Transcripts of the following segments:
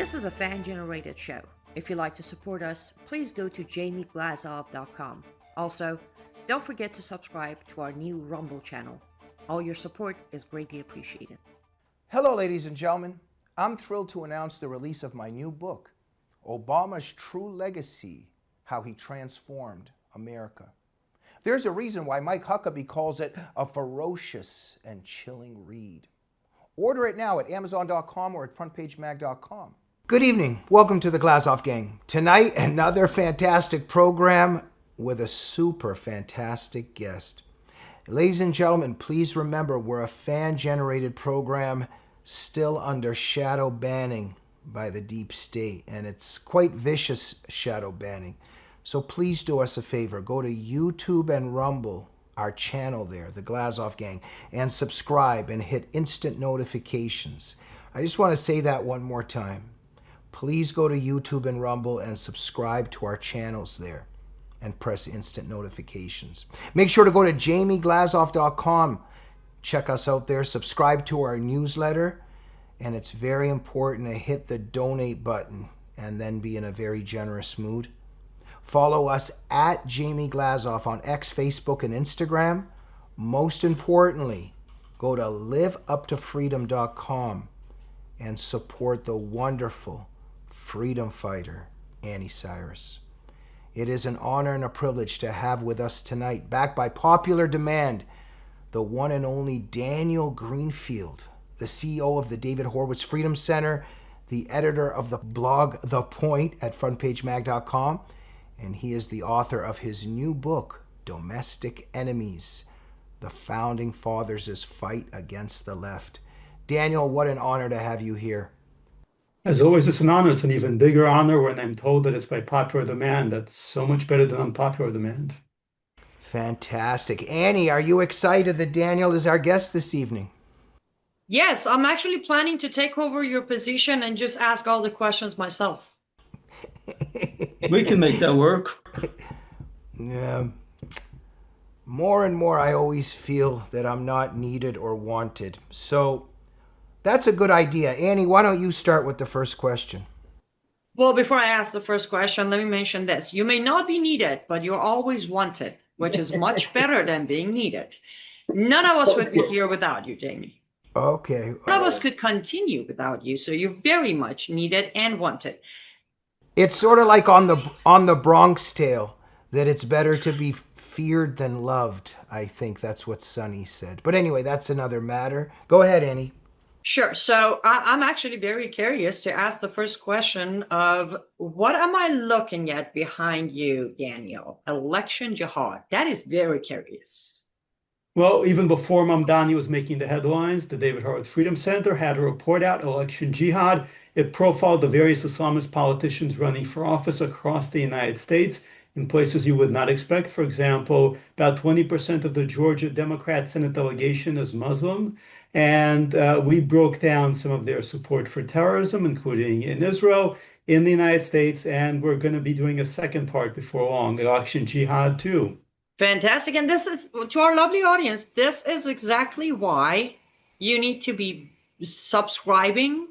This is a fan-generated show. If you'd like to support us, please go to jamieglazov.com. Also, don't forget to subscribe to our new Rumble channel. All your support is greatly appreciated. Hello, ladies and gentlemen. I'm thrilled to announce the release of my new book, Obama's True Legacy: How He Transformed America. There's a reason why Mike Huckabee calls it a ferocious and chilling read. Order it now at Amazon.com or at FrontPageMag.com. Good evening. Welcome to the Glazov Gang. Tonight, another fantastic program with a super fantastic guest. Ladies and gentlemen, please remember we're a fan-generated program still under shadow banning by the deep state, and it's quite vicious shadow banning. So please do us a favor. Go to YouTube and Rumble, our channel there, the Glazov Gang, and subscribe and hit instant notifications. I just want to say that one more time. Please go to YouTube and Rumble and subscribe to our channels there and press instant notifications. Make sure to go to jamieglazov.com. Check us out there. Subscribe to our newsletter. And it's very important to hit the donate button and then be in a very generous mood. Follow us at Jamie Glazov on X, Facebook, and Instagram. Most importantly, go to liveuptofreedom.com and support the wonderful freedom fighter, Annie Cyrus. It is an honor and a privilege to have with us tonight, backed by popular demand, the one and only Daniel Greenfield, the CEO of the David Horowitz Freedom Center, the editor of the blog The Point at frontpagemag.com, and he is the author of his new book, Domestic Enemies: The Founding Fathers' Fight Against the Left. Daniel, what an honor to have you here. As always, it's an honor. It's an even bigger honor when I'm told that it's by popular demand. That's so much better than unpopular demand. Fantastic. Annie, are you excited that Daniel is our guest this evening? Yes, I'm actually planning to take over your position and just ask all the questions myself. We can make that work. Yeah. More and more, I always feel that I'm not needed or wanted. So that's a good idea. Annie, why don't you start with the first question? Well, before I ask the first question, let me mention this. You may not be needed, but you're always wanted, which is much better than being needed. None of us would be here without you, Jamie. Okay. None of us could continue without you, so you're very much needed and wanted. It's sort of like on the Bronx Tale, that it's better to be feared than loved. I think that's what Sonny said. But anyway, that's another matter. Go ahead, Annie. Sure. So I'm actually very curious to ask the first question of what am I looking at behind you, Daniel? Election jihad. That is very curious. Well, even before Mamdani was making the headlines, the David Horowitz Freedom Center had a report out, Election Jihad. It profiled the various Islamist politicians running for office across the United States in places you would not expect. For example, about 20% of the Georgia Democrat Senate delegation is Muslim. And we broke down some of their support for terrorism, including in Israel, in the United States, and we're going to be doing a second part before long, Election Jihad too. Fantastic. And this is, to our lovely audience, this is exactly why you need to be subscribing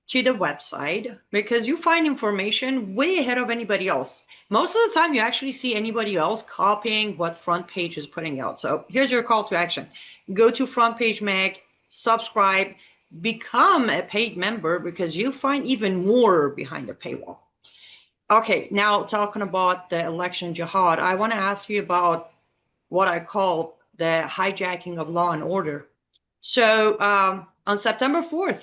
to the website, because you find information way ahead of anybody else. Most of the time, you actually see anybody else copying what Front Page is putting out. So here's your call to action. Go to Front Page Mag, subscribe, become a paid member, because you find even more behind the paywall. Okay, now talking about the election jihad, I want to ask you about what I call the hijacking of law and order. So on September 4th,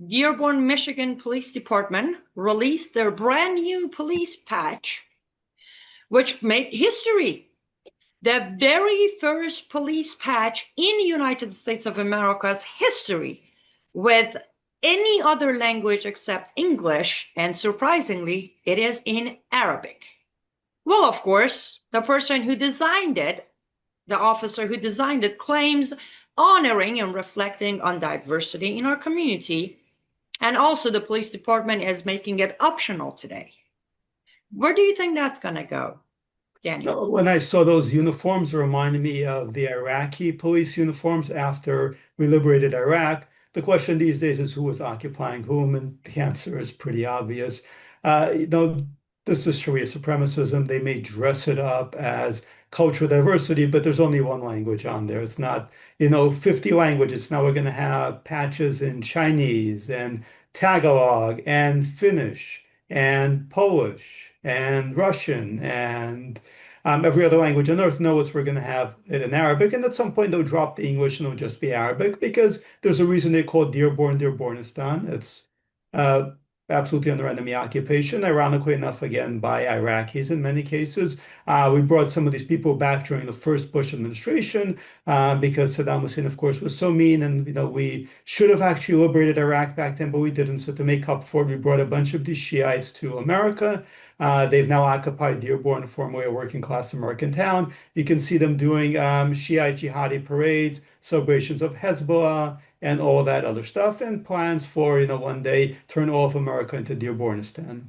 Dearborn, Michigan Police Department released their brand new police patch, which made history. The very first police patch in the United States of America's history with any other language except English, and surprisingly, it is in Arabic. Well, of course, the person who designed it, the officer who designed it, claims honoring and reflecting on diversity in our community, and also the police department is making it optional today. Where do you think that's going to go, Daniel? When I saw those uniforms, it reminded me of the Iraqi police uniforms after we liberated Iraq. The question these days is who is occupying whom, and the answer is pretty obvious. You know, this is Sharia supremacism. They may dress it up as cultural diversity, but there's only one language on there. It's not, 50 languages. Now we're going to have patches in Chinese and Tagalog and Finnish and Polish and Russian and every other language on earth. No, it's we're going to have it in Arabic, and at some point they'll drop the English and it'll just be Arabic because there's a reason they call it Dearborn, Dearbornistan. It's uh, absolutely under enemy occupation, ironically enough, again by Iraqis in many cases. We brought some of these people back during the first Bush administration because Saddam Hussein, of course, was so mean, and we should have actually liberated Iraq back then, but we didn't. So to make up for it, we brought a bunch of these Shiites to America. They've now occupied Dearborn, formerly a working class American town. You can see them doing Shiite jihadi parades, celebrations of Hezbollah, and all that other stuff, and plans for, one day turn all of America into Dearbornistan.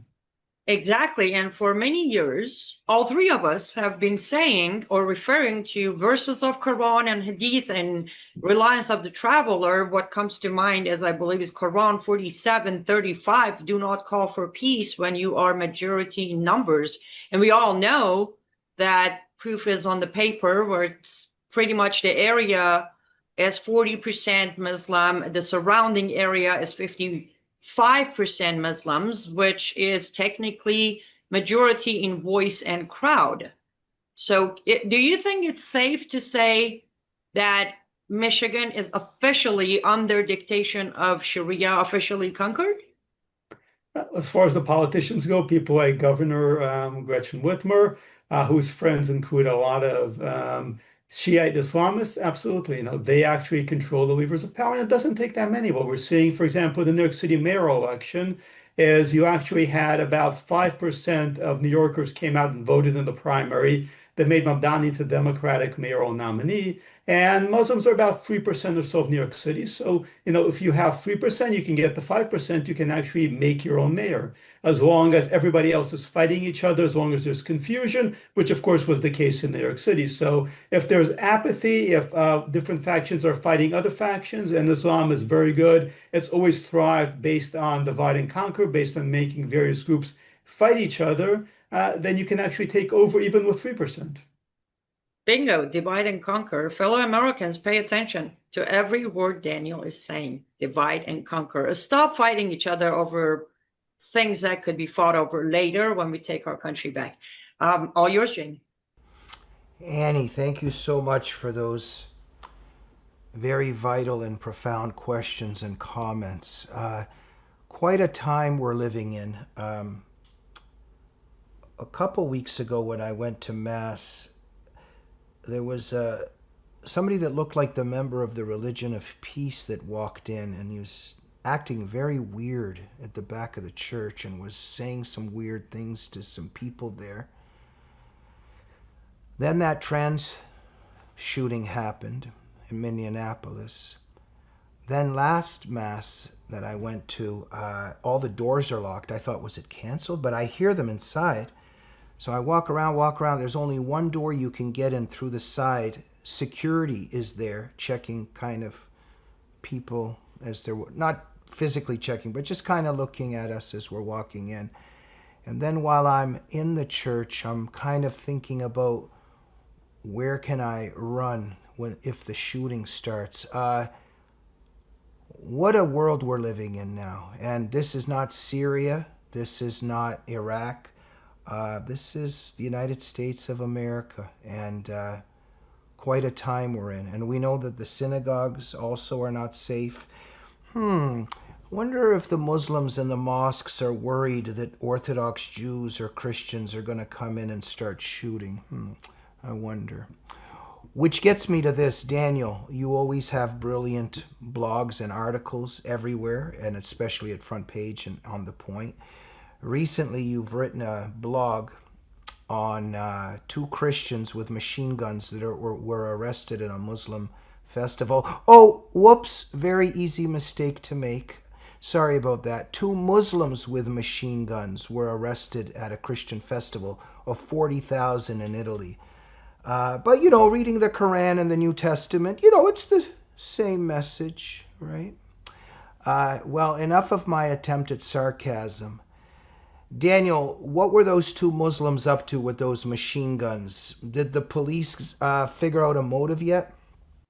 Exactly. And for many years, all three of us have been saying or referring to verses of Quran and Hadith and reliance of the traveler. What comes to mind, as I believe, is Quran 47:35. Do not call for peace when you are majority in numbers. And we all know that proof is on the paper, where it's pretty much the area is 40% Muslim, the surrounding area is 55% Muslims, which is technically majority in voice and crowd. So do you think it's safe to say that Michigan is officially under dictation of Sharia, officially conquered? As far as the politicians go, people like Governor Gretchen Whitmer, whose friends include a lot of Shiite Islamists, absolutely. They actually control the levers of power, and it doesn't take that many. What we're seeing, for example, the New York City mayoral election, is you actually had about 5% of New Yorkers came out and voted in the primary that made Mamdani the Democratic mayoral nominee. And Muslims are about 3% or so of New York City. So, if you have 3%, you can get the 5%, you can actually make your own mayor. As long as everybody else is fighting each other, as long as there's confusion, which of course was the case in New York City. So if there's apathy, if different factions are fighting other factions, and Islam is very good, it's always thrived based on divide and conquer, based on making various groups fight each other, then you can actually take over even with 3%. Bingo, divide and conquer. Fellow Americans, pay attention to every word Daniel is saying. Divide and conquer. Stop fighting each other over things that could be fought over later when we take our country back. All yours, Jamie. Annie, thank you so much for those very vital and profound questions and comments. Quite a time we're living in. A couple weeks ago when I went to Mass, there was somebody that looked like the member of the Religion of Peace that walked in, and he was acting very weird at the back of the church and was saying some weird things to some people there. Then that trans shooting happened in Minneapolis. Then last Mass that I went to, all the doors are locked. I thought, was it canceled? But I hear them inside. So I walk around. There's only one door you can get in through the side. Security is there checking kind of people as they're, not physically checking, but just kind of looking at us as we're walking in. And then while I'm in the church, I'm kind of thinking about where can I run if the shooting starts. What a world we're living in now. And this is not Syria. This is not Iraq. This is the United States of America, and quite a time we're in. And we know that the synagogues also are not safe. Wonder if the Muslims in the mosques are worried that Orthodox Jews or Christians are going to come in and start shooting. I wonder. Which gets me to this, Daniel, you always have brilliant blogs and articles everywhere, and especially at Front Page and On the Point. Recently, you've written a blog on two Christians with machine guns that were arrested at a Muslim festival. Oh, whoops, very easy mistake to make. Sorry about that. Two Muslims with machine guns were arrested at a Christian festival of 40,000 in Italy. But, reading the Quran and the New Testament, it's the same message, right? Well, enough of my attempt at sarcasm. Daniel, what were those two Muslims up to with those machine guns? Did the police figure out a motive yet?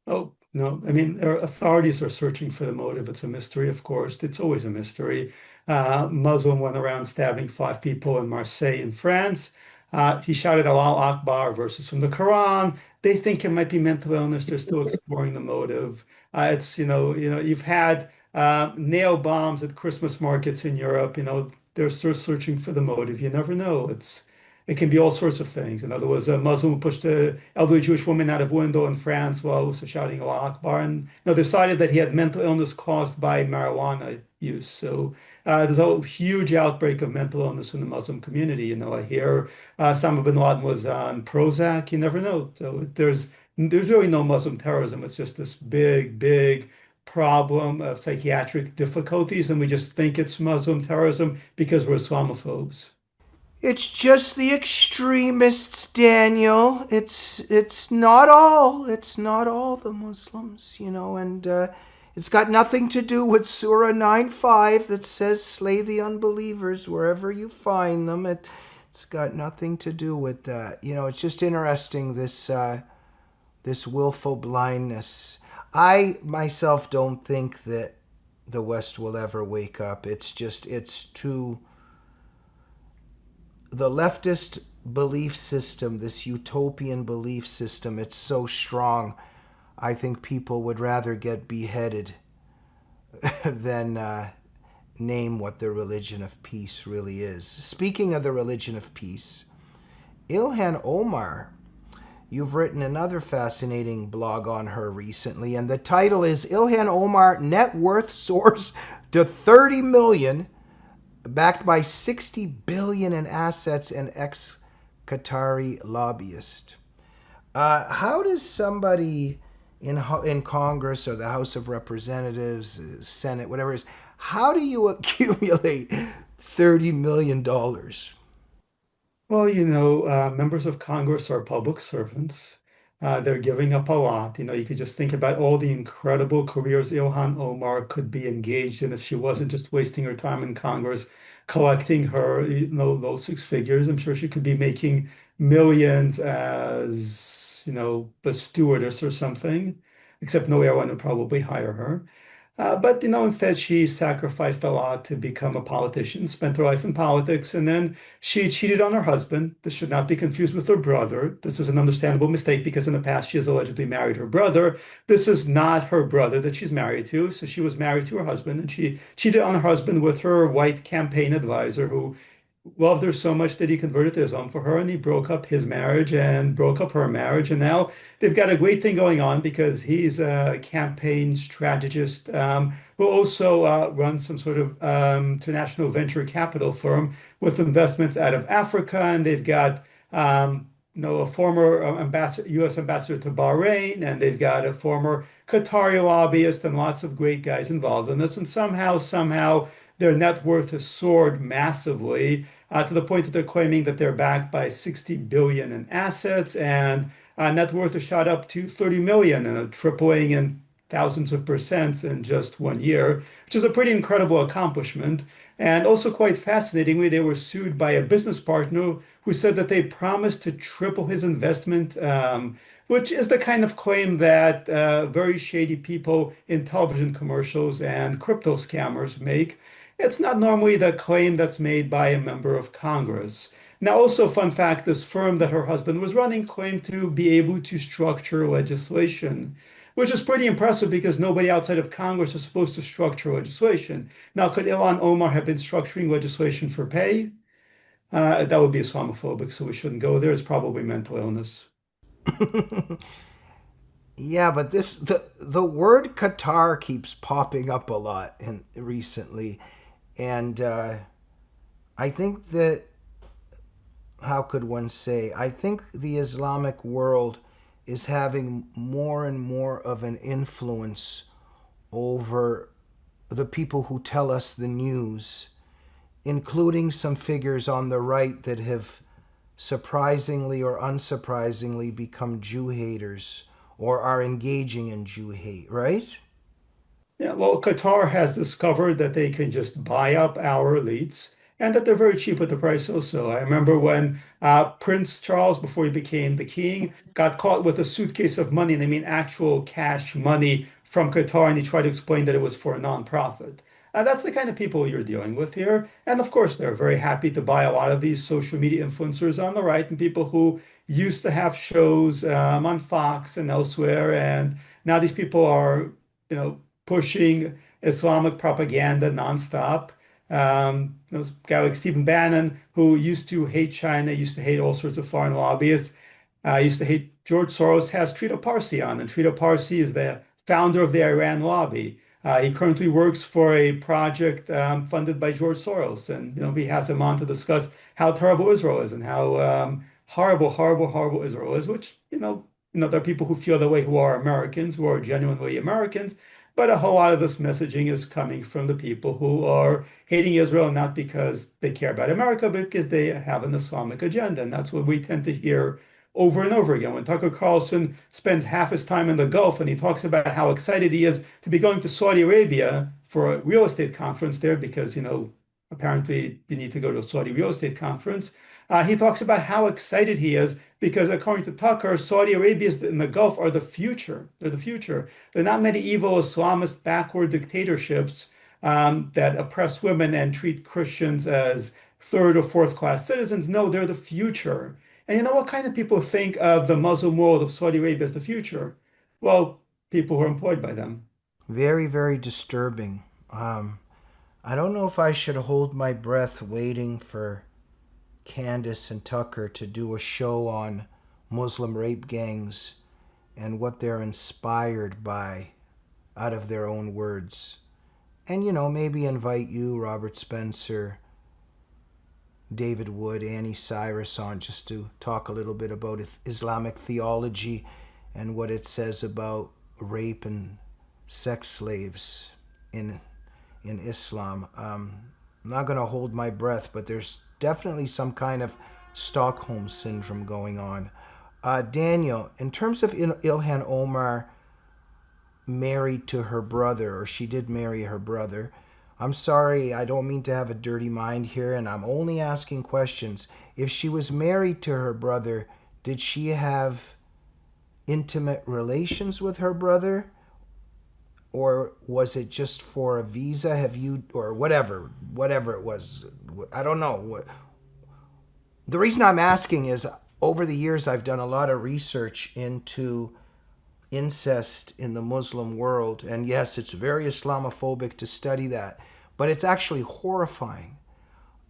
Oh, no. I mean, their authorities are searching for the motive. It's a mystery, of course. It's always a mystery. Muslim went around stabbing five people in Marseille in France. He shouted Allah Akbar verses from the Quran. They think it might be mental illness. They're still exploring the motive. It's, you've had nail bombs at Christmas markets in Europe. They're still searching for the motive. You never know. It can be all sorts of things. In other words, a Muslim pushed an elderly Jewish woman out of a window in France while also shouting Allah Akbar, and decided that he had mental illness caused by marijuana use. So there's a huge outbreak of mental illness in the Muslim community. I hear Osama bin Laden was on Prozac. You never know. So there's really no Muslim terrorism. It's just this big, big problem of psychiatric difficulties, and we just think it's Muslim terrorism because we're Islamophobes. It's just the extremists, Daniel. It's not all. It's not all the Muslims, and it's got nothing to do with Surah 9:5 that says slay the unbelievers wherever you find them. It's got nothing to do with that. It's just interesting, this willful blindness. I myself don't think that the West will ever wake up. It's too. The leftist belief system, this utopian belief system, it's so strong. I think people would rather get beheaded than name what the religion of peace really is. Speaking of the religion of peace, Ilhan Omar, you've written another fascinating blog on her recently, and the title is Ilhan Omar Net Worth Soars to 30 million, backed by 60 billion in assets and ex-Qatari lobbyist. How does somebody in Congress or the House of Representatives, Senate, whatever it is, how do you accumulate $30 million? Well, members of Congress are public servants. They're giving up a lot. You could just think about all the incredible careers Ilhan Omar could be engaged in if she wasn't just wasting her time in Congress collecting her, low six figures. I'm sure she could be making millions as, the stewardess or something, except no airline would probably hire her. But instead she sacrificed a lot to become a politician, spent her life in politics, and then she cheated on her husband. This should not be confused with her brother. This is an understandable mistake because in the past she has allegedly married her brother. This is not her brother that she's married to. So she was married to her husband, and she cheated on her husband with her white campaign advisor who loved her so much that he converted to Islam for her, and he broke up his marriage and broke up her marriage. And now they've got a great thing going on because he's a campaign strategist who also runs some sort of international venture capital firm with investments out of Africa. And they've got a former U.S. ambassador to Bahrain, and they've got a former Qatari lobbyist, and lots of great guys involved in this. And somehow, their net worth has soared massively to the point that they're claiming that they're backed by 60 billion in assets, and net worth has shot up to 30 million, and a tripling in thousands of percents in just 1 year, which is a pretty incredible accomplishment. And also quite fascinatingly, they were sued by a business partner who said that they promised to triple his investment, which is the kind of claim that very shady people in television commercials and crypto scammers make. It's not normally the claim that's made by a member of Congress. Now, also, fun fact, this firm that her husband was running claimed to be able to structure legislation, which is pretty impressive because nobody outside of Congress is supposed to structure legislation. Now, could Ilhan Omar have been structuring legislation for pay? That would be Islamophobic, so we shouldn't go there. It's probably mental illness. Yeah, but the word Qatar keeps popping up a lot recently. And I think that, how could one say, I think the Islamic world is having more and more of an influence over the people who tell us the news, including some figures on the right that have surprisingly or unsurprisingly become Jew haters or are engaging in Jew hate, right? Yeah, well, Qatar has discovered that they can just buy up our elites and that they're very cheap at the price also. I remember when Prince Charles, before he became the king, got caught with a suitcase of money, and I mean actual cash money from Qatar, and he tried to explain that it was for a nonprofit. That's the kind of people you're dealing with here. And of course, they're very happy to buy a lot of these social media influencers on the right and people who used to have shows on Fox and elsewhere. And now these people are, pushing Islamic propaganda nonstop. Those guy like Stephen Bannon, who used to hate China, used to hate all sorts of foreign lobbyists, used to hate George Soros, has Trita Parsi on, and Trita Parsi is the founder of the Iran lobby. He currently works for a project funded by George Soros, and he has him on to discuss how terrible Israel is and how horrible, horrible, horrible Israel is. Which there are people who feel that way who are Americans, who are genuinely Americans, but a whole lot of this messaging is coming from the people who are hating Israel not because they care about America, but because they have an Islamic agenda, and that's what we tend to hear over and over again. When Tucker Carlson spends half his time in the Gulf and he talks about how excited he is to be going to Saudi Arabia for a real estate conference there because, apparently you need to go to a Saudi real estate conference. He talks about how excited he is because, according to Tucker, Saudi Arabia and the Gulf are the future. They're the future. They're not medieval Islamist backward dictatorships that oppress women and treat Christians as third or fourth class citizens. No, they're the future. And you know what kind of people think of the Muslim world of Saudi Arabia as the future? Well, people who are employed by them. Very, very disturbing. I don't know if I should hold my breath waiting for Candace and Tucker to do a show on Muslim rape gangs and what they're inspired by out of their own words. And, maybe invite you, Robert Spencer, David Wood, Annie Cyrus on just to talk a little bit about Islamic theology and what it says about rape and sex slaves in Islam. I'm not going to hold my breath, but there's definitely some kind of Stockholm syndrome going on. Daniel, in terms of Ilhan Omar married to her brother, or she did marry her brother, I'm sorry, I don't mean to have a dirty mind here, and I'm only asking questions. If she was married to her brother, did she have intimate relations with her brother? Or was it just for a visa? Or whatever it was. I don't know. The reason I'm asking is over the years, I've done a lot of research into incest in the Muslim world. And yes, it's very Islamophobic to study that, but it's actually horrifying.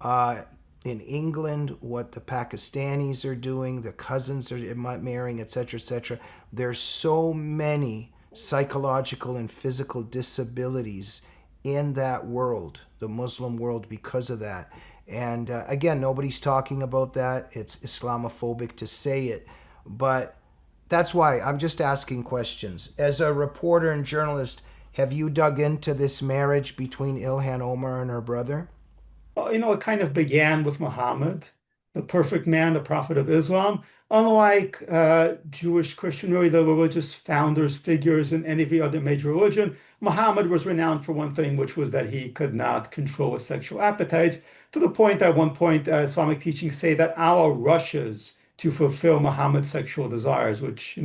In England, what the Pakistanis are doing, the cousins are marrying, etc., etc. There's so many psychological and physical disabilities in that world, the Muslim world, because of that. And again, nobody's talking about that. It's Islamophobic to say it, but that's why I'm just asking questions. As a reporter and journalist, have you dug into this marriage between Ilhan Omar and her brother? Well, it kind of began with Muhammad, the perfect man, the prophet of Islam. Unlike Jewish, Christian, really the religious founders, figures in any other major religion, Muhammad was renowned for one thing, which was that he could not control his sexual appetites, to the point at one point Islamic teachings say that Allah rushes to fulfill Muhammad's sexual desires, which,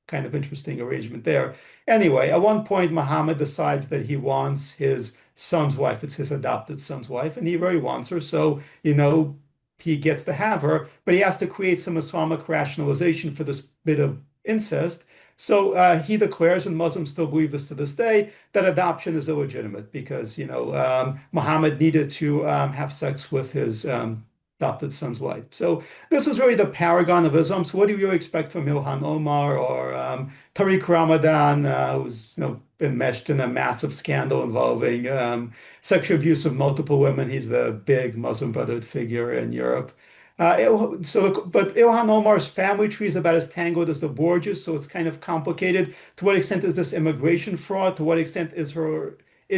kind of interesting arrangement there. Anyway, at one point, Muhammad decides that he wants his son's wife. It's his adopted son's wife, and he really wants her. So, he gets to have her, but he has to create some Islamic rationalization for this bit of incest. So he declares, and Muslims still believe this to this day, that adoption is illegitimate because, Muhammad needed to have sex with his adopted son's wife. So this is really the paragon of Islam. So what do you really expect from Ilhan Omar or Tariq Ramadan, who's been meshed in a massive scandal involving sexual abuse of multiple women? He's the big Muslim Brotherhood figure in Europe. But Ilhan Omar's family tree is about as tangled as the Borgias, so it's kind of complicated. To what extent is this immigration fraud? To what extent is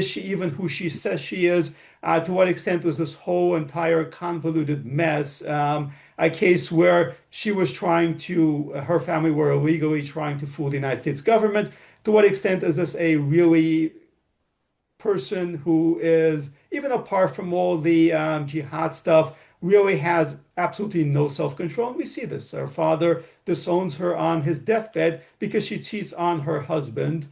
she even who she says she is? To what extent was this whole entire convoluted mess a case where her family were illegally trying to fool the United States government? To what extent is this a really person who is, even apart from all the jihad stuff, really has absolutely no self-control. And we see this. Her father disowns her on his deathbed because she cheats on her husband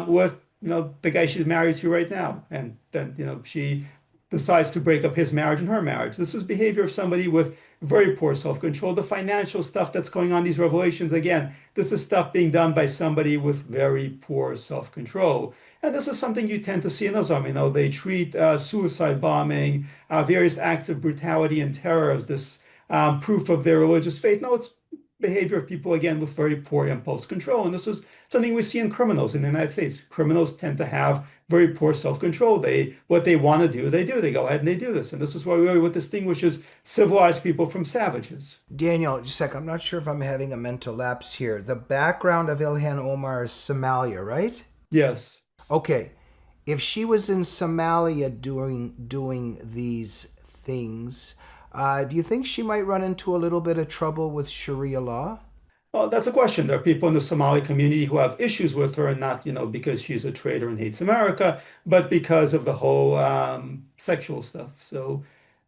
with, the guy she's married to right now. And then, she decides to break up his marriage and her marriage. This is behavior of somebody with very poor self-control. The financial stuff that's going on, these revelations, again, this is stuff being done by somebody with very poor self-control. And this is something you tend to see in Islam. They treat suicide bombing, various acts of brutality and terror as this proof of their religious faith. No, it's behavior of people, again, with very poor impulse control. And this is something we see in criminals in the United States. Criminals tend to have very poor self-control. What they want to do, they do. They go ahead and they do this. And this is really what distinguishes civilized people from savages. Daniel, just a sec. I'm not sure if I'm having a mental lapse here. The background of Ilhan Omar is Somalia, right? Yes. Okay. If she was in Somalia doing these things, do you think she might run into a little bit of trouble with Sharia law? Well, that's a question. There are people in the Somali community who have issues with her, and not, because she's a traitor and hates America, but because of the whole sexual stuff. So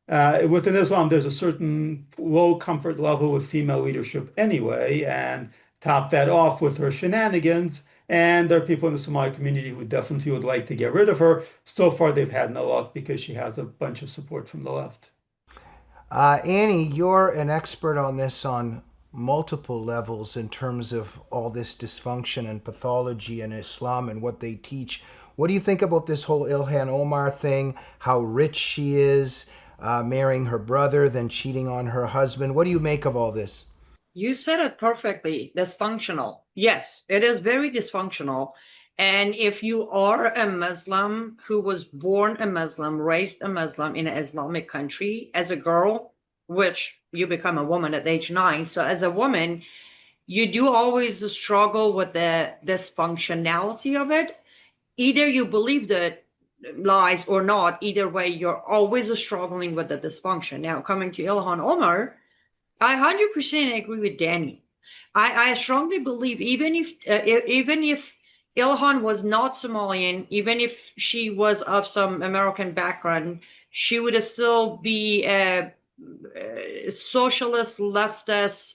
within Islam, there's a certain low comfort level with female leadership anyway, and top that off with her shenanigans. And there are people in the Somali community who definitely would like to get rid of her. So far, they've had no luck because she has a bunch of support from the left. Annie, you're an expert on this on multiple levels in terms of all this dysfunction and pathology in Islam and what they teach. What do you think about this whole Ilhan Omar thing, how rich she is, marrying her brother, then cheating on her husband? What do you make of all this? You said it perfectly. Dysfunctional. Yes, it is very dysfunctional. And if you are a Muslim who was born a Muslim, raised a Muslim in an Islamic country, as a girl, which you become a woman at age 9. So as a woman, you do always struggle with the dysfunctionality of it. Either you believe the lies or not, either way, you're always struggling with the dysfunction. Now, coming to Ilhan Omar, I 100% agree with Danny. I strongly believe even if Ilhan was not Somalian, even if she was of some American background, she would still be a socialist, leftist,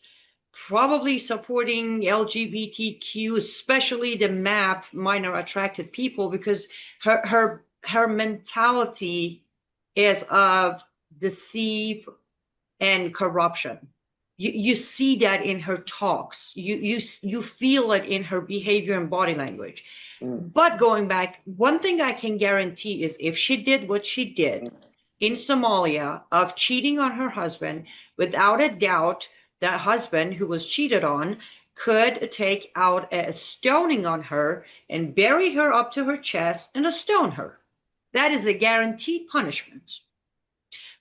probably supporting LGBTQ, especially the MAP, minor attracted people, because her mentality is of deceive and corruption. You see that in her talks. You feel it in her behavior and body language. But going back, one thing I can guarantee is if she did what she did in Somalia of cheating on her husband, without a doubt, that husband who was cheated on could take out a stoning on her and bury her up to her chest and stone her. That is a guaranteed punishment.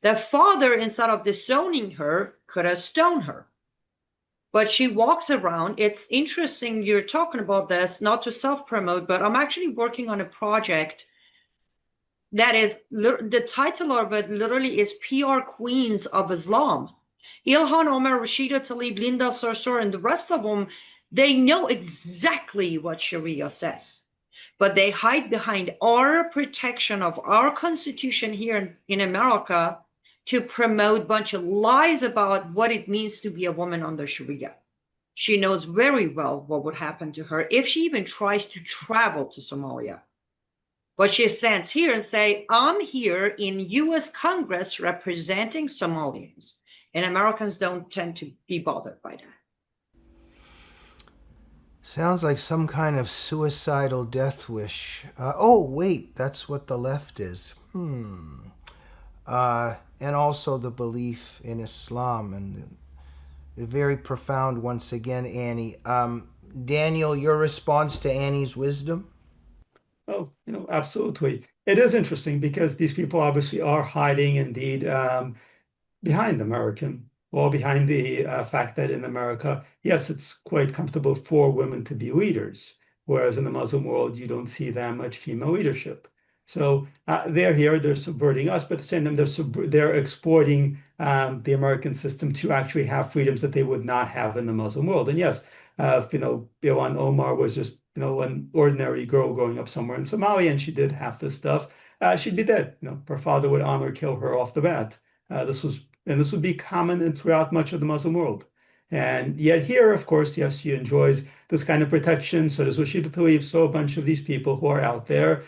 The father, instead of disowning her, could have stoned her. But she walks around. It's interesting you're talking about this, not to self-promote, but I'm actually working on a project that is, the title of it literally is PR Queens of Islam. Ilhan Omar, Rashida Tlaib, Linda Sarsour, and the rest of them, they know exactly what Sharia says. But they hide behind our protection of our constitution here in America to promote a bunch of lies about what it means to be a woman under Sharia. She knows very well what would happen to her if she even tries to travel to Somalia. But she stands here and say, I'm here in US Congress representing Somalians. And Americans don't tend to be bothered by that. Sounds like some kind of suicidal death wish. Oh, wait, that's what the left is. And also the belief in Islam, and very profound once again, Annie. Daniel, your response to Annie's wisdom? Oh, absolutely. It is interesting because these people obviously are hiding indeed behind American, or behind the fact that in America, yes, it's quite comfortable for women to be leaders, whereas in the Muslim world, you don't see that much female leadership. So they're here, they're subverting us, but at the same time, they're exploiting the American system to actually have freedoms that they would not have in the Muslim world. And yes, Ilhan Omar was just an ordinary girl growing up somewhere in Somalia and she did half this stuff, she'd be dead. Her father would honor kill her off the bat. This would be common throughout much of the Muslim world. And yet here, of course, yes, she enjoys this kind of protection. So does Rashida Tlaib. So a bunch of these people who are out there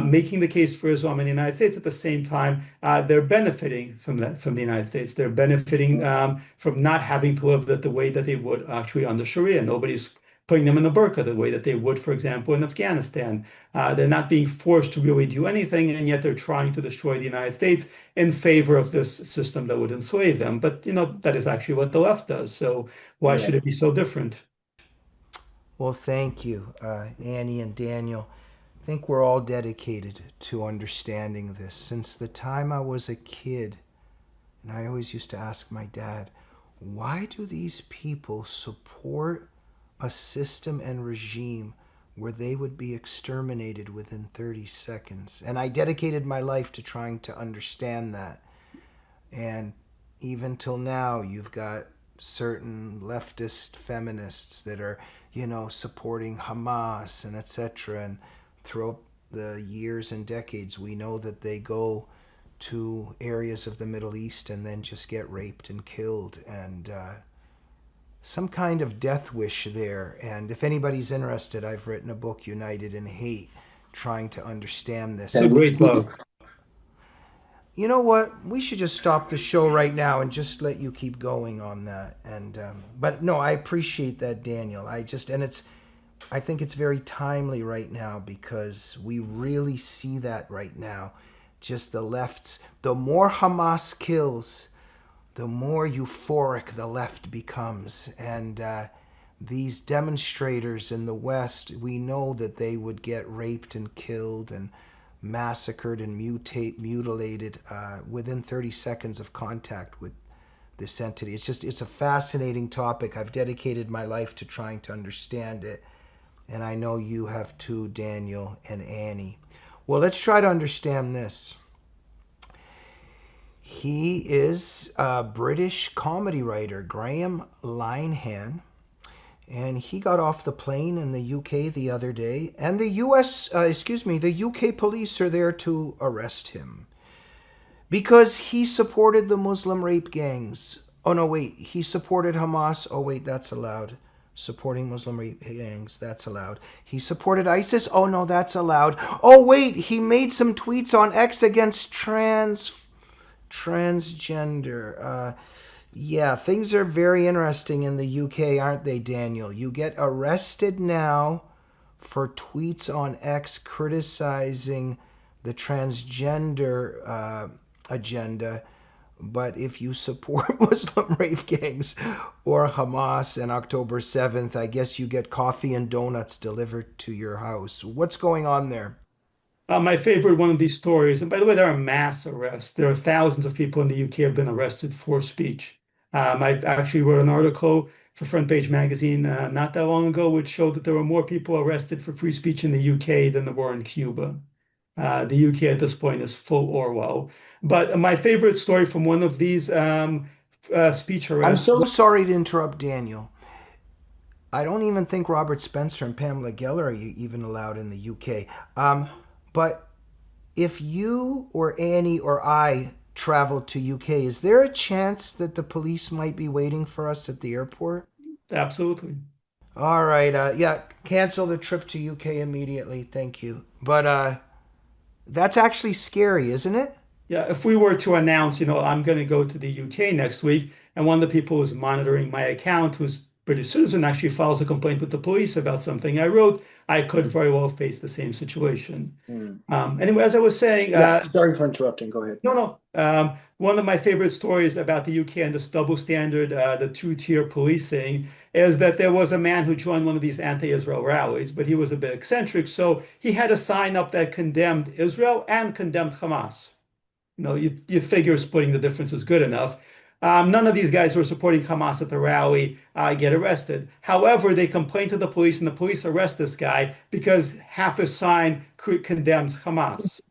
making the case for Islam in the United States. At the same time, they're benefiting from the United States. They're benefiting from not having to live the way that they would actually under Sharia. Nobody's putting them in the burqa the way that they would, for example, in Afghanistan. They're not being forced to really do anything, and yet they're trying to destroy the United States in favor of this system that would enslave them. But, that is actually what the left does. So why should it be so different? Well, thank you, Annie and Daniel. I think we're all dedicated to understanding this. Since the time I was a kid, and I always used to ask my dad, why do these people support a system and regime where they would be exterminated within 30 seconds? And I dedicated my life to trying to understand that. And even till now, you've got certain leftist feminists that are, supporting Hamas and etc. And throughout the years and decades, we know that they go to areas of the Middle East and then just get raped and killed. And some kind of death wish there. And if anybody's interested, I've written a book, United in Hate, trying to understand this. It's a great book. You know what? We should just stop the show right now and just let you keep going on that. And but no, I appreciate that, Daniel. I think it's very timely right now because we really see that right now. Just the more Hamas kills, the more euphoric the left becomes. And these demonstrators in the West, we know that they would get raped and killed and massacred and mutilated within 30 seconds of contact with this entity. It's a fascinating topic. I've dedicated my life to trying to understand it. And I know you have too, Daniel and Annie. Well, let's try to understand this. He is a British comedy writer, Graham Linehan, and he got off the plane in the UK the other day, and the UK police are there to arrest him because he supported the Muslim rape gangs. Oh no, wait, he supported Hamas. Oh wait, that's allowed. Supporting Muslim rape gangs, that's allowed. He supported ISIS. Oh no, that's allowed. Oh wait, he made some tweets on X against transgender. Yeah, things are very interesting in the UK, aren't they, Daniel? You get arrested now for tweets on X criticizing the transgender agenda. But if you support Muslim rape gangs or Hamas and October 7th, I guess you get coffee and donuts delivered to your house. What's going on there? My favorite one of these stories, and by the way, there are mass arrests. There are thousands of people in the UK have been arrested for speech. I actually wrote an article for Front Page Magazine not that long ago, which showed that there were more people arrested for free speech in the UK than there were in Cuba. The UK at this point is full Orwell. But my favorite story from one of these speech arrests. I'm so sorry to interrupt, Daniel. I don't even think Robert Spencer and Pamela Geller are even allowed in the UK. But if you or Annie or I traveled to UK, is there a chance that the police might be waiting for us at the airport? Absolutely. All right. Yeah, cancel the trip to UK immediately. Thank you. But that's actually scary, isn't it? Yeah, if we were to announce, I'm going to go to the UK next week, and one of the people who's monitoring my account, who's British citizen, actually files a complaint with the police about something I wrote, I could very well face the same situation. Anyway, as I was saying, sorry for interrupting. Go ahead. No. One of my favorite stories about the UK and this double standard, the two-tier policing, is that there was a man who joined one of these anti-Israel rallies, but he was a bit eccentric, so he had a sign up that condemned Israel and condemned Hamas. You'd figure splitting the difference is good enough. None of these guys who are supporting Hamas at the rally get arrested. However, they complain to the police, and the police arrest this guy because half his sign condemns Hamas.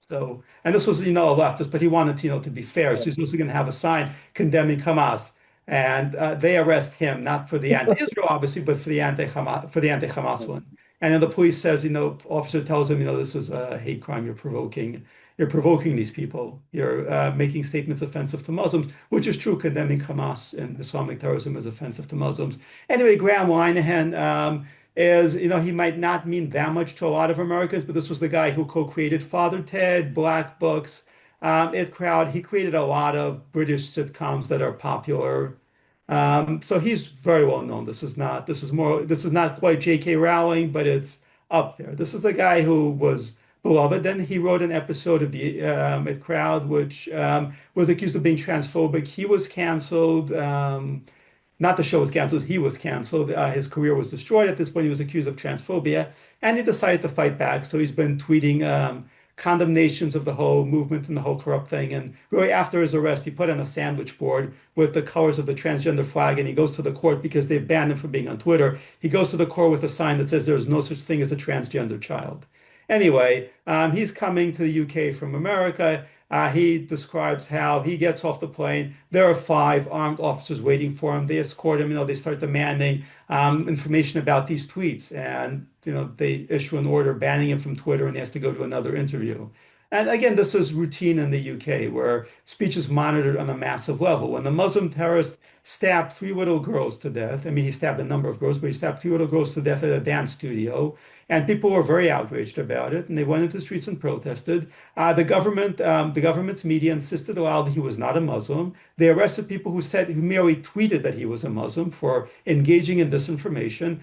So, and this was, a leftist, but he wanted, to be fair. So he's also going to have a sign condemning Hamas, and they arrest him not for the anti-Israel, obviously, but for the anti-Hamas one. And then the police says, officer tells him, this is a hate crime. You're provoking these people. You're making statements offensive to Muslims, which is true. Condemning Hamas and Islamic terrorism is offensive to Muslims. Anyway, Graham Linehan is, he might not mean that much to a lot of Americans, but this was the guy who co-created Father Ted, Black Books, It Crowd. He created a lot of British sitcoms that are popular. So he's very well known. This is not quite J.K. Rowling, but it's up there. This is a guy who was beloved. Then he wrote an episode of the It Crowd, which was accused of being transphobic. He was canceled. Not the show was canceled, he was canceled. His career was destroyed at this point. He was accused of transphobia, and he decided to fight back. So he's been tweeting condemnations of the whole movement and the whole corrupt thing. And really, after his arrest, he put on a sandwich board with the colors of the transgender flag, and he goes to the court because they banned him from being on Twitter. He goes to the court with a sign that says there is no such thing as a transgender child. Anyway, he's coming to the UK from America. He describes how he gets off the plane. There are 5 armed officers waiting for him. They escort him. They start demanding information about these tweets, and they issue an order banning him from Twitter, and he has to go to another interview. And again, this is routine in the UK, where speech is monitored on a massive level. When the Muslim terrorist stabbed 3 little girls to death, I mean, he stabbed a number of girls, but he stabbed 3 little girls to death at a dance studio, and people were very outraged about it, and they went into the streets and protested. The government's media insisted loudly he was not a Muslim. They arrested people who merely tweeted that he was a Muslim for engaging in disinformation.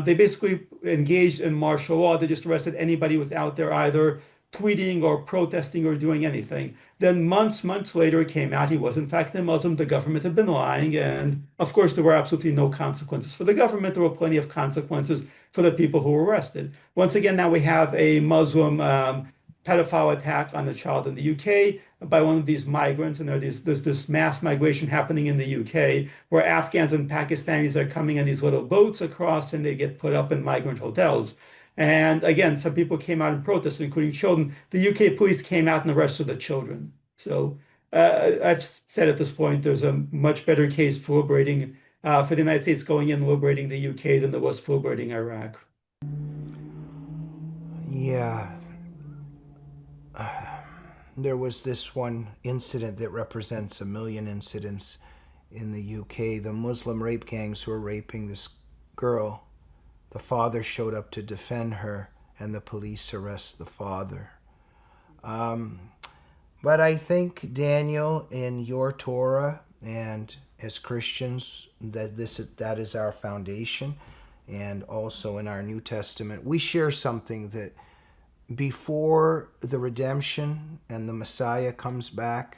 They basically engaged in martial law. They just arrested anybody who was out there either tweeting or protesting or doing anything. Then months later, it came out he was in fact a Muslim. The government had been lying. And of course, there were absolutely no consequences for the government. There were plenty of consequences for the people who were arrested. Once again, now we have a Muslim pedophile attack on a child in the UK by one of these migrants. And there's this mass migration happening in the UK where Afghans and Pakistanis are coming in these little boats across, and they get put up in migrant hotels. And again, some people came out and protested, including children. The UK police came out and arrested the children. So I've said at this point, there's a much better case for the United States going in and liberating the UK than there was for liberating Iraq. Yeah. There was this one incident that represents a million incidents in the UK. The Muslim rape gangs who were raping this girl. The father showed up to defend her, and the police arrest the father. But I think, Daniel, in your Torah and as Christians, that is our foundation, and also in our New Testament, we share something that before the redemption and the Messiah comes back,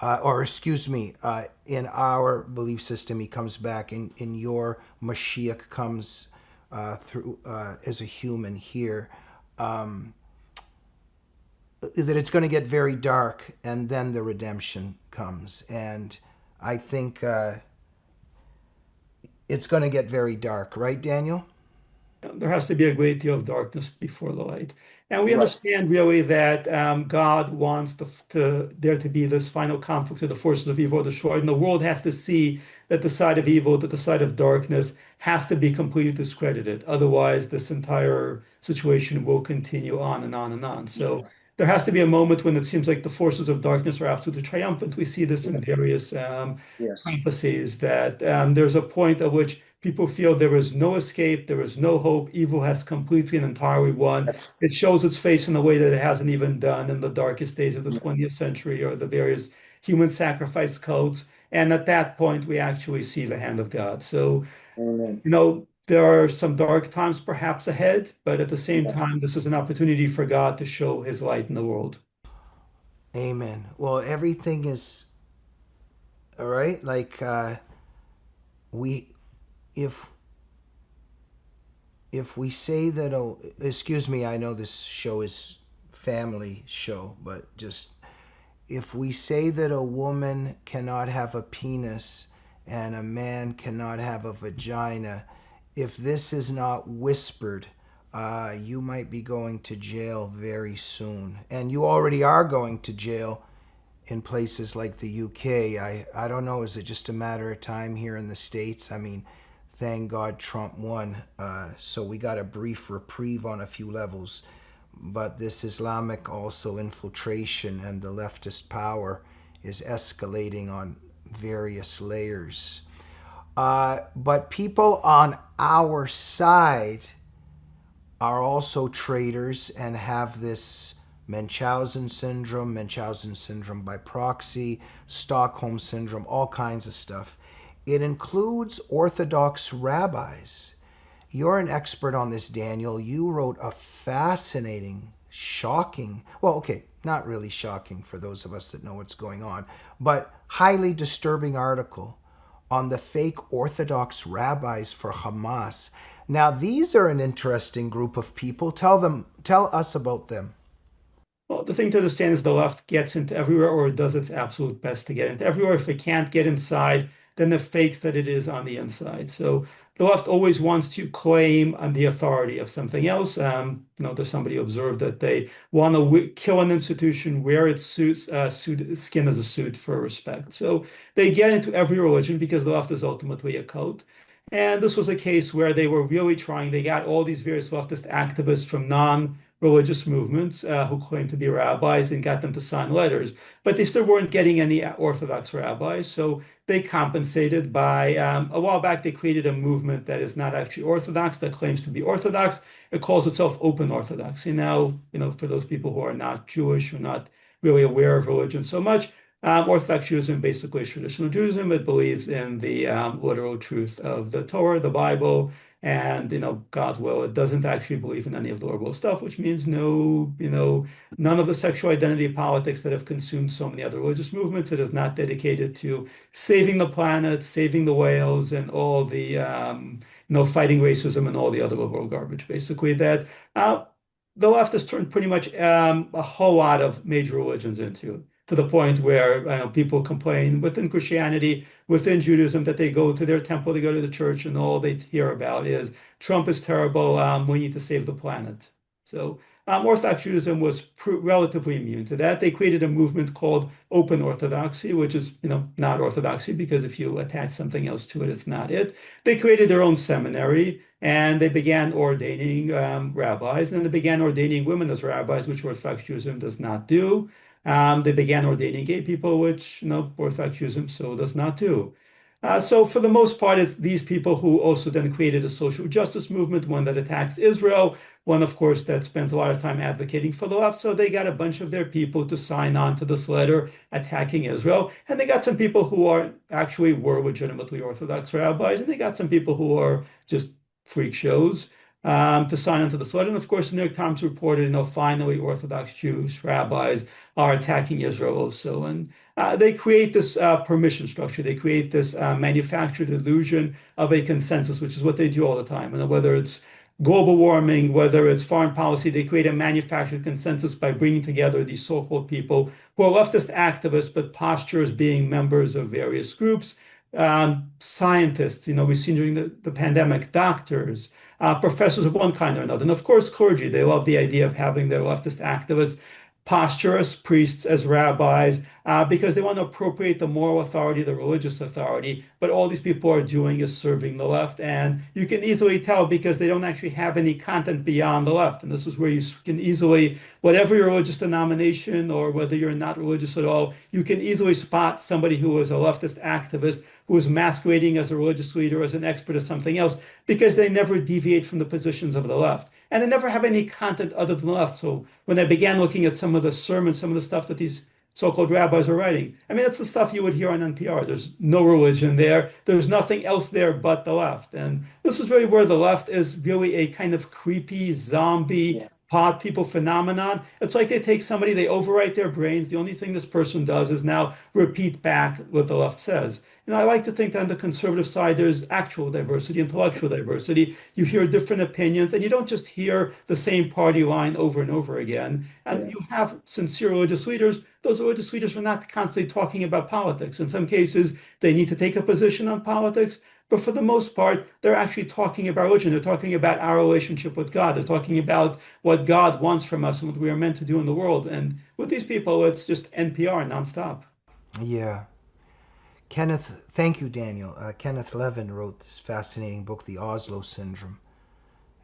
in our belief system, he comes back. In your Mashiach comes through as a human here, that it's going to get very dark, and then the redemption comes. And I think it's going to get very dark, right, Daniel? There has to be a great deal of darkness before the light. And we understand really that God wants there to be this final conflict where the forces of evil are destroyed. And the world has to see that the side of evil, that the side of darkness has to be completely discredited. Otherwise, this entire situation will continue on and on and on. So there has to be a moment when it seems like the forces of darkness are absolutely triumphant. We see this in various prophecies, that there's a point at which people feel there is no escape, there is no hope, evil has completely and entirely won. It shows its face in a way that it hasn't even done in the darkest days of the 20th century or the various human sacrifice cults. And at that point, we actually see the hand of God. So, Amen. There are some dark times perhaps ahead, but at the same time, this is an opportunity for God to show his light in the world. Amen. Well, everything is all right. Like if we say that, excuse me, I know this show is family show, but just if we say that a woman cannot have a penis and a man cannot have a vagina, if this is not whispered, you might be going to jail very soon. And you already are going to jail in places like the UK. I don't know, is it just a matter of time here in the States? I mean, Thank God Trump won. So we got a brief reprieve on a few levels. But this Islamic also infiltration and the leftist power is escalating on various layers. But people on our side are also traitors and have this Munchausen syndrome by proxy, Stockholm syndrome, all kinds of stuff. It includes Orthodox rabbis. You're an expert on this, Daniel. You wrote a fascinating, shocking, well, okay, not really shocking for those of us that know what's going on, but highly disturbing article on the fake Orthodox rabbis for Hamas. Now, these are an interesting group of people. Tell us about them. Well, the thing to understand is the left gets into everywhere or does its absolute best to get into everywhere. If it can't get inside, then it fakes that it is on the inside. So the left always wants to claim on the authority of something else. There's somebody who observed that they want to kill an institution, wear its skin as a suit for respect. So they get into every religion because the left is ultimately a cult. And this was a case where they were really trying, they got all these various leftist activists from non-religious movements who claimed to be rabbis and got them to sign letters. But they still weren't getting any Orthodox rabbis. So they compensated by, a while back, they created a movement that is not actually Orthodox, that claims to be Orthodox. It calls itself Open Orthodoxy. Now, for those people who are not Jewish or not really aware of religion so much, Orthodox Judaism basically is traditional Judaism. It believes in the literal truth of the Torah, the Bible, and God's will. It doesn't actually believe in any of the liberal stuff, which means none of the sexual identity politics that have consumed so many other religious movements. It is not dedicated to saving the planet, saving the whales, and all the fighting racism and all the other liberal garbage. Basically, that the left has turned pretty much a whole lot of major religions into, to the point where people complain within Christianity, within Judaism, that they go to their temple, they go to the church, and all they hear about is Trump is terrible, we need to save the planet. So Orthodox Judaism was relatively immune to that. They created a movement called Open Orthodoxy, which is not Orthodoxy, because if you attach something else to it, it's not it. They created their own seminary, and they began ordaining rabbis, and they began ordaining women as rabbis, which Orthodox Judaism does not do. They began ordaining gay people, which Orthodox Judaism so does not do. So for the most part, it's these people who also then created a social justice movement, one that attacks Israel, one, of course, that spends a lot of time advocating for the left. So they got a bunch of their people to sign on to this letter attacking Israel. And they got some people who were legitimately Orthodox rabbis, and they got some people who are just freak shows to sign onto this letter. And of course, the New York Times reported, finally Orthodox Jewish rabbis are attacking Israel also. And they create this permission structure. They create this manufactured illusion of a consensus, which is what they do all the time. And whether it's global warming, whether it's foreign policy, they create a manufactured consensus by bringing together these so-called people who are leftist activists, but posture as being members of various groups. Scientists, we've seen during the pandemic, doctors, professors of one kind or another. And of course, clergy, they love the idea of having their leftist activists posture as priests, as rabbis, because they want to appropriate the moral authority, the religious authority. But all these people are doing is serving the left. And you can easily tell because they don't actually have any content beyond the left. And this is where you can easily, whatever your religious denomination or whether you're not religious at all, you can easily spot somebody who is a leftist activist who is masquerading as a religious leader, as an expert, as something else, because they never deviate from the positions of the left. And they never have any content other than the left. So when I began looking at some of the sermons, some of the stuff that these so-called rabbis are writing, I mean, it's the stuff you would hear on NPR. There's no religion there. There's nothing else there but the left. And this is really where the left is really a kind of creepy zombie pod people phenomenon. It's like they take somebody, they overwrite their brains. The only thing this person does is now repeat back what the left says. And I like to think that on the conservative side, there's actual diversity, intellectual diversity. You hear different opinions, and you don't just hear the same party line over and over again. And you have sincere religious leaders. Those religious leaders are not constantly talking about politics. In some cases, they need to take a position on politics. But for the most part, they're actually talking about religion. They're talking about our relationship with God. They're talking about what God wants from us and what we are meant to do in the world. And with these people, it's just NPR nonstop. Yeah. Thank you, Daniel. Kenneth Levin wrote this fascinating book, The Oslo Syndrome.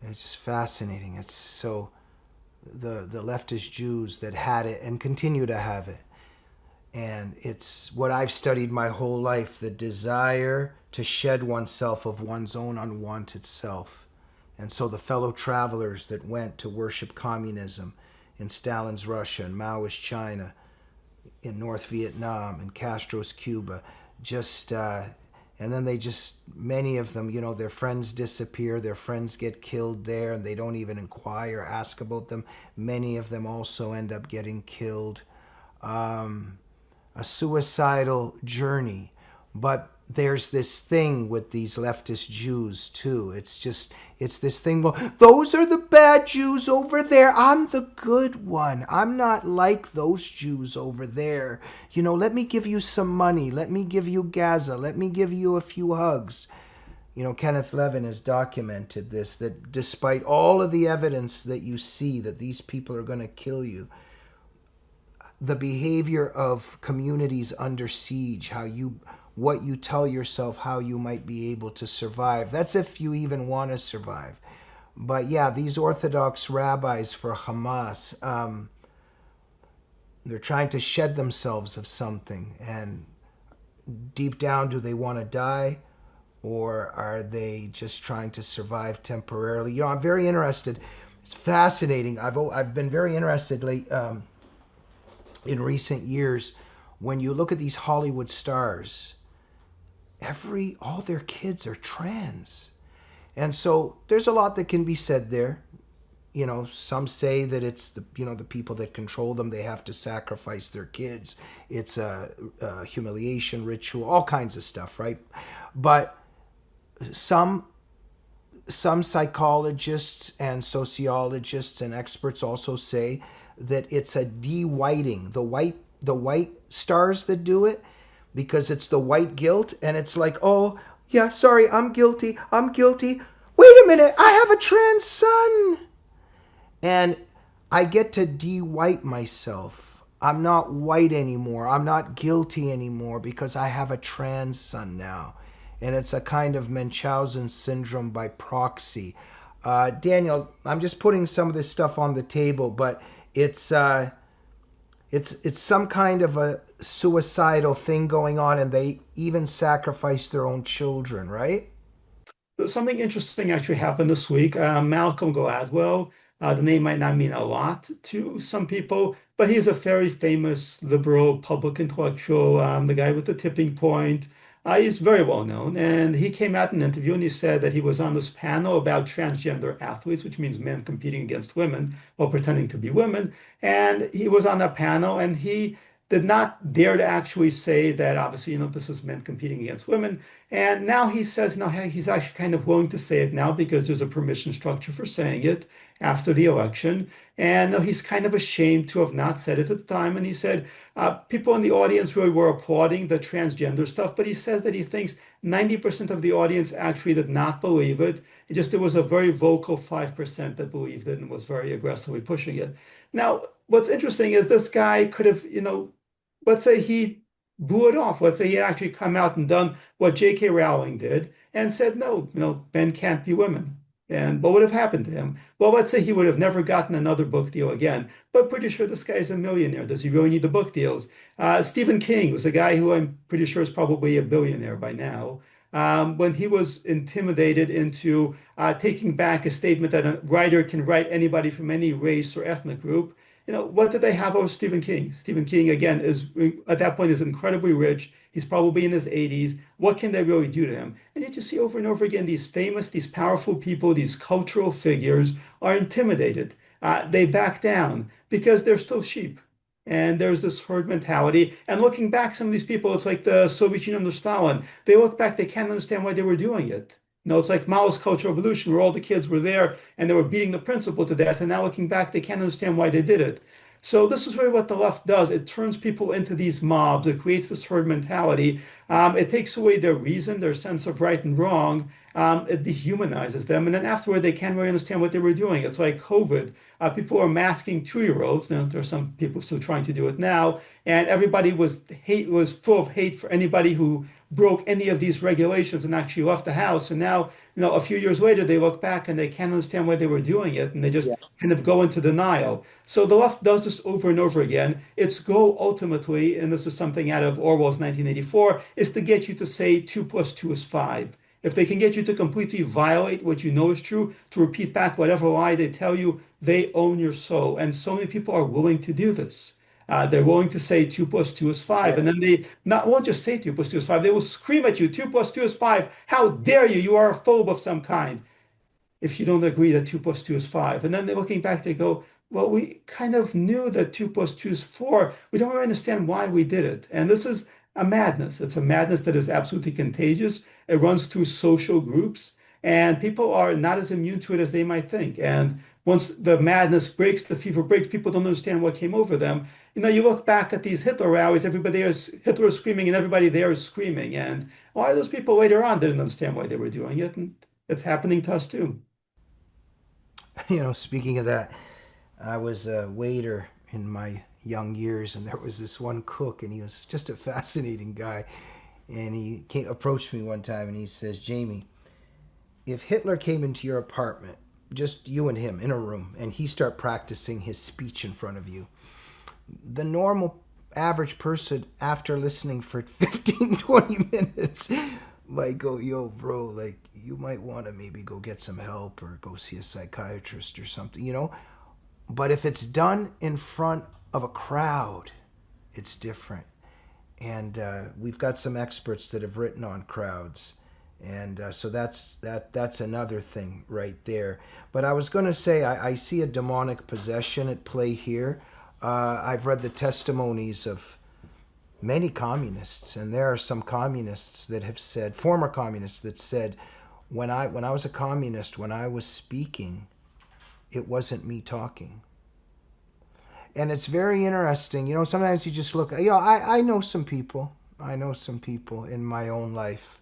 It's just fascinating. It's so the leftist Jews that had it and continue to have it. And it's what I've studied my whole life, the desire to shed oneself of one's own unwanted self. And so the fellow travelers that went to worship communism in Stalin's Russia and Maoist China, in North Vietnam, in Castro's Cuba, and then many of them, their friends disappear, their friends get killed there, and they don't even inquire, ask about them. Many of them also end up getting killed. A suicidal journey. But there's this thing with these leftist Jews too. It's this thing, well, those are the bad Jews over there. I'm the good one. I'm not like those Jews over there. Let me give you some money. Let me give you Gaza. Let me give you a few hugs. Kenneth Levin has documented this, that despite all of the evidence that you see that these people are going to kill you, the behavior of communities under siege, what you tell yourself, how you might be able to survive. That's if you even want to survive. But yeah, these Orthodox rabbis for Hamas, they're trying to shed themselves of something. And deep down, do they want to die? Or are they just trying to survive temporarily? I'm very interested. It's fascinating. I've been very interested in recent years when you look at these Hollywood stars. All their kids are trans. And so there's a lot that can be said there. Some say that it's the people that control them, they have to sacrifice their kids. It's a humiliation ritual, all kinds of stuff, right? But some psychologists and sociologists and experts also say that it's a de-whiting. The white stars that do it, because it's the white guilt, and it's like, oh, yeah, sorry, I'm guilty. Wait a minute, I have a trans son. And I get to de-white myself. I'm not white anymore. I'm not guilty anymore because I have a trans son now. And it's a kind of Munchausen syndrome by proxy. Daniel, I'm just putting some of this stuff on the table, but it's some kind of a suicidal thing going on, and they even sacrifice their own children, right? Something interesting actually happened this week. Malcolm Gladwell, the name might not mean a lot to some people, but he's a very famous liberal public intellectual, the guy with the tipping point. He's very well known, and he came out in an interview and he said that he was on this panel about transgender athletes, which means men competing against women while pretending to be women. And he was on that panel and he did not dare to actually say that obviously, this is men competing against women. And now he says, no, he's actually kind of willing to say it now because there's a permission structure for saying it after the election. And he's kind of ashamed to have not said it at the time. And he said, people in the audience really were applauding the transgender stuff, but he says that he thinks 90% of the audience actually did not believe it. There was a very vocal 5% that believed it and was very aggressively pushing it. Now, what's interesting is this guy could have, let's say he blew it off. Let's say he had actually come out and done what J.K. Rowling did and said, no, men can't be women. And what would have happened to him? Well, let's say he would have never gotten another book deal again, but pretty sure this guy's a millionaire. Does he really need the book deals? Stephen King was a guy who I'm pretty sure is probably a billionaire by now. When he was intimidated into taking back a statement that a writer can write anybody from any race or ethnic group, what did they have over Stephen King? Stephen King, again, is at that point is incredibly rich. He's probably in his 80s. What can they really do to him? And yet you see over and over again, these famous, these powerful people, these cultural figures are intimidated. They back down because they're still sheep. And there's this herd mentality. And looking back, some of these people, it's like the Soviet Union under Stalin. They look back, they can't understand why they were doing it. It's like Mao's Cultural Revolution, where all the kids were there and they were beating the principal to death. And now looking back, they can't understand why they did it. So this is really what the left does. It turns people into these mobs. It creates this herd mentality. It takes away their reason, their sense of right and wrong. It dehumanizes them. And then afterward, they can't really understand what they were doing. It's like COVID. People are masking 2-year-olds. Now, there are some people still trying to do it now. And everybody was full of hate for anybody who broke any of these regulations and actually left the house. And now, a few years later, they look back and they can't understand why they were doing it. And they just kind of go into denial. So the left does this over and over again. Its goal ultimately, and this is something out of Orwell's 1984, is to get you to say 2 plus 2 is 5. If they can get you to completely violate what you know is true, to repeat back whatever lie they tell you, they own your soul. And so many people are willing to do this. They're willing to say 2 plus 2 is 5. And then they won't just say 2 plus 2 is 5. They will scream at you, 2 plus 2 is 5. How dare you? You are a phobe of some kind if you don't agree that 2 plus 2 is 5. And then they're looking back, they go, well, we kind of knew that 2 plus 2 is 4. We don't really understand why we did it. And this is a madness. It's a madness that is absolutely contagious. It runs through social groups, and people are not as immune to it as they might think. And once the madness breaks, the fever breaks, people don't understand what came over them. You look back at these Hitler rallies, Hitler is screaming and everybody there is screaming. And a lot of those people later on didn't understand why they were doing it. And it's happening to us too. Speaking of that, I was a waiter in my young years, and there was this one cook, and he was just a fascinating guy. And he approached me one time, and he says, Jamie, if Hitler came into your apartment, just you and him in a room, and he start practicing his speech in front of you, the normal average person, after listening for 15, 20 minutes, might go, yo, bro, like, you might want to maybe go get some help or go see a psychiatrist or something, But if it's done in front of a crowd, it's different. And we've got some experts that have written on crowds. And so that's another thing right there. But I was going to say, I see a demonic possession at play here. I've read the testimonies of many communists, and there are some communists that have said, former communists that said, when I was a communist, when I was speaking, it wasn't me talking. And it's very interesting. Sometimes you just look, I know some people. I know some people in my own life.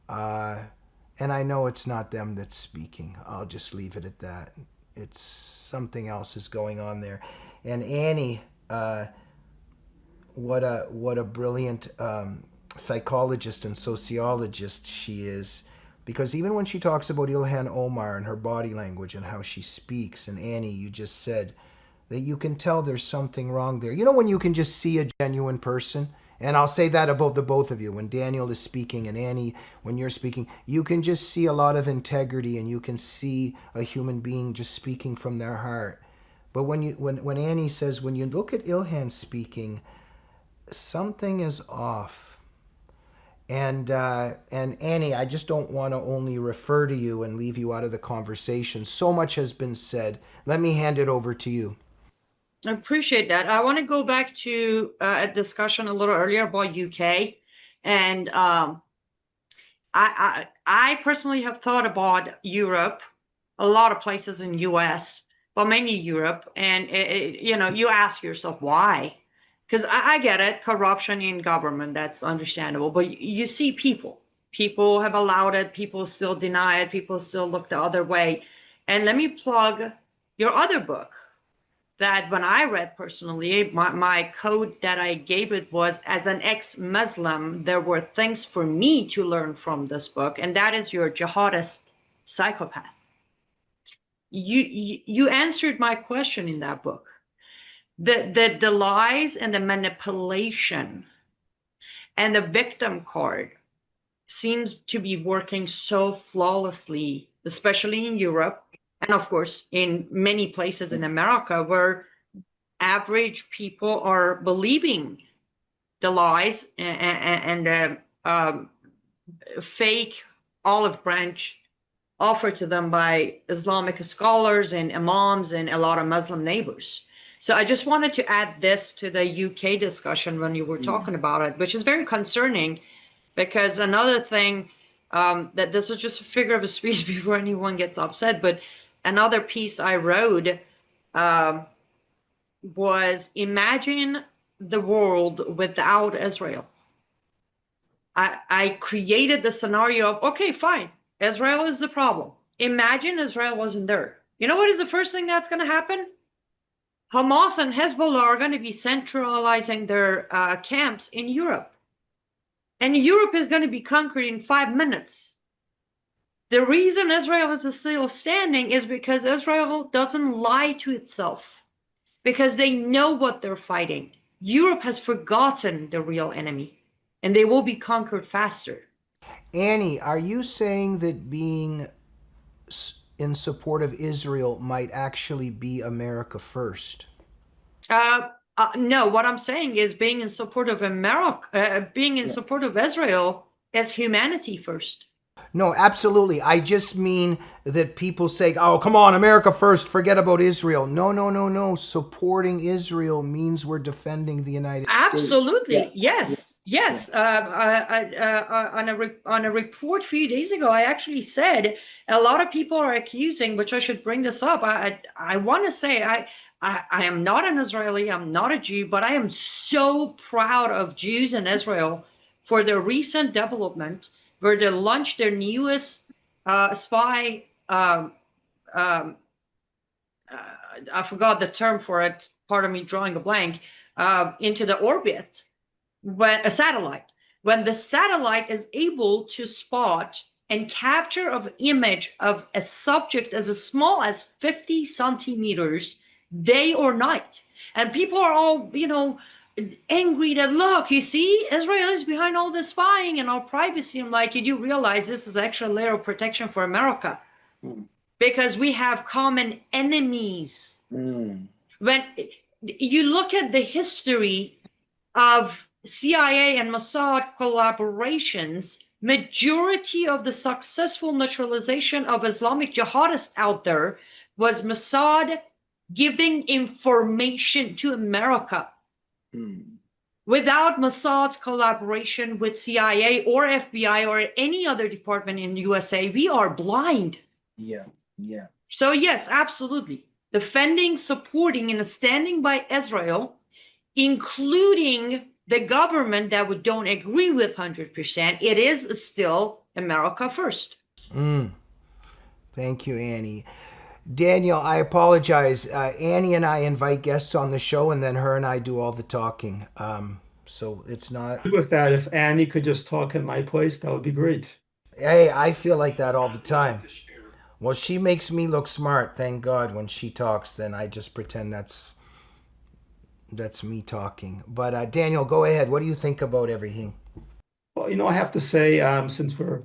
And I know it's not them that's speaking. I'll just leave it at that. It's something else is going on there. And Annie, what a brilliant psychologist and sociologist she is. Because even when she talks about Ilhan Omar and her body language and how she speaks, and Annie, you just said that you can tell there's something wrong there. When you can just see a genuine person, and I'll say that about the both of you. When Daniel is speaking and Annie, when you're speaking, you can just see a lot of integrity, and you can see a human being just speaking from their heart. But when Annie says, when you look at Ilhan speaking, something is off. And Annie, I just don't want to only refer to you and leave you out of the conversation. So much has been said. Let me hand it over to you. I appreciate that. I want to go back to a discussion a little earlier about UK, and I personally have thought about Europe, a lot of places in US, but mainly Europe, and you ask yourself why. Because I get it, corruption in government, that's understandable. But you see people have allowed it, people still deny it, people still look the other way. And let me plug your other book that when I read personally, my code that I gave it was, as an ex-Muslim, there were things for me to learn from this book. And that is your jihadist psychopath. You answered my question in that book. The lies and the manipulation and the victim card seems to be working so flawlessly, especially in Europe, and of course in many places in America, where average people are believing the lies and the fake olive branch offered to them by Islamic scholars and imams and a lot of Muslim neighbors. So I just wanted to add this to the UK discussion when you were talking about it, which is very concerning, because another thing, that this is just a figure of speech before anyone gets upset, but another piece I wrote was, imagine the world without Israel. I created the scenario of, okay, fine, Israel is the problem. Imagine Israel wasn't there. You know what is the first thing that's going to happen? Hamas and Hezbollah are going to be centralizing their camps in Europe. And Europe is going to be conquered in 5 minutes. The reason Israel is still standing is because Israel doesn't lie to itself, because they know what they're fighting. Europe has forgotten the real enemy, and they will be conquered faster. Annie, are you saying that being in support of Israel might actually be America first? No, what I'm saying is being in support of America, being in Yeah. support of Israel as humanity first. No, absolutely. I just mean that people say, oh, come on, America first, forget about Israel. No, no, no, no. Supporting Israel means we're defending the United States. Absolutely, Yeah. yes, yes. On a report a few days ago, I actually said a lot of people are accusing, which I should bring this up. I want to say I am not an Israeli, I'm not a Jew, but I am so proud of Jews in Israel for their recent development, where they launched their newest spy. I forgot the term for it. Pardon me, drawing a blank. Into the orbit, when a satellite, when the satellite is able to spot and capture of image of a subject as small as 50 centimeters, day or night, and people are all, angry that, look, you see, Israel is behind all this spying and all privacy. I'm like, you do realize this is extra layer of protection for America, because we have common enemies. When you look at the history of CIA and Mossad collaborations, majority of the successful neutralization of Islamic jihadists out there was Mossad giving information to America. Without Mossad's collaboration with CIA or FBI or any other department in the USA, we are blind. Yeah, yeah. So yes, absolutely. Defending, supporting, and standing by Israel, including the government that we don't agree with 100%, it is still America first. Thank you, Annie. Daniel, I apologize. Annie and I invite guests on the show, and then her and I do all the talking. So it's not. With that, if Annie could just talk in my place, that would be great. Hey, I feel like that all the time. Well, she makes me look smart. Thank God. When she talks, then I just pretend that's me talking. But Daniel, go ahead. What do you think about everything? Well, I have to say, since we're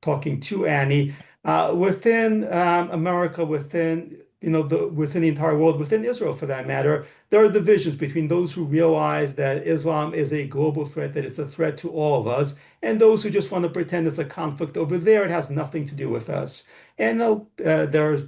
talking to Annie, within America, within within the entire world, within Israel for that matter, there are divisions between those who realize that Islam is a global threat, that it's a threat to all of us, and those who just want to pretend it's a conflict over there. It has nothing to do with us. And there's